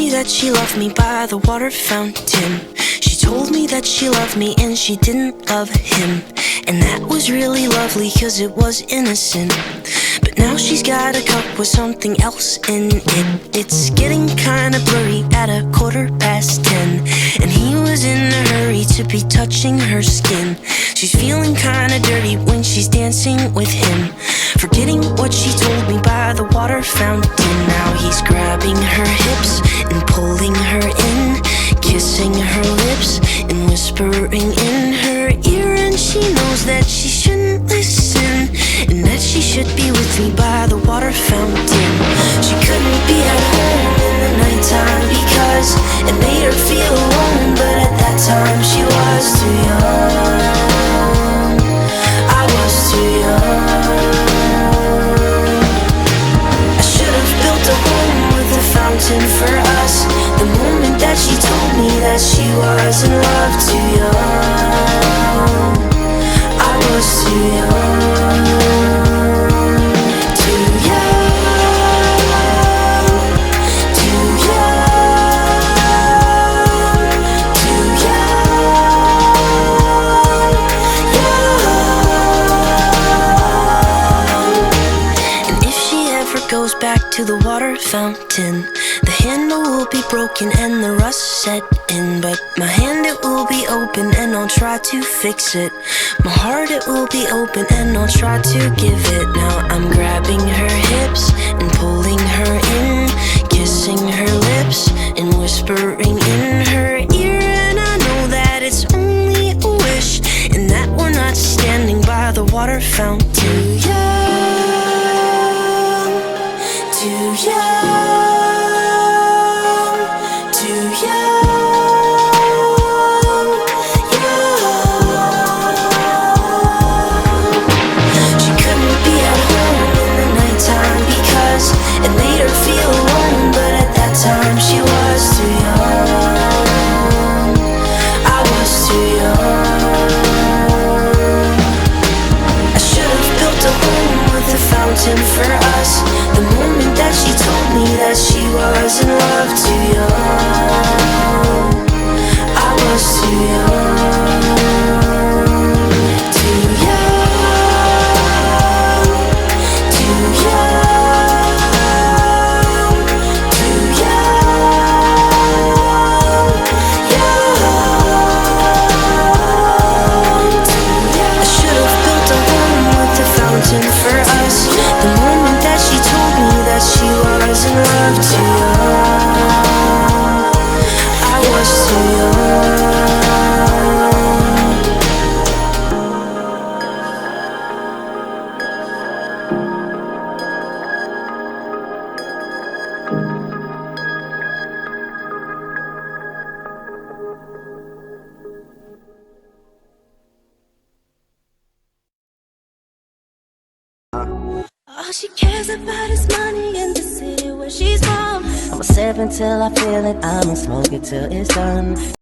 me that she loved me by the water fountain. She told me that she loved me and she didn't love him. And that was really lovely cause it was innocent. But now she's got a cup with something else in it. It's getting kinda blurry at 10:15. And he was in a hurry to be touching her skin. She's feeling kinda dirty when she's dancing with him, forgetting what she told me by the water fountain. Now he's grabbing her hips and pulling her in, kissing her lips and whispering in her ear. And she knows that she shouldn't listen, and that she should be with me by the water fountain. She couldn't be at home in the nighttime because it made her feel alone. But at that time she was too young. I was too young. I should have built a home with a fountain for us. The moment that she told me that she was in love, too young. I was too young. Too young. Too young. Too young. Young. And if she ever goes back to the water fountain, the handle will be broken and the rust set in. But my hand, it will be open and I'll try to fix it. My heart, it will be open and I'll try to give it. Now I'm grabbing her hips and pulling her in, kissing her lips and whispering in her ear. And I know that it's only a wish, and that we're not standing by the water fountain. Too young, too young, too young, young. She couldn't be at home in the nighttime because it made her feel alone. But at that time she was too young. I was too young. I should have built a home with a fountain for us. The moment that she told me that she was in love, too young. I was too young. Too young. Too young. Too young. Young. I should have built a home with a fountain for us. The moment that she told me that she was in love, too young. I was too young. All she cares about is money in the city where she's from. I'ma sip until I feel it, I'ma smoke it till it's done.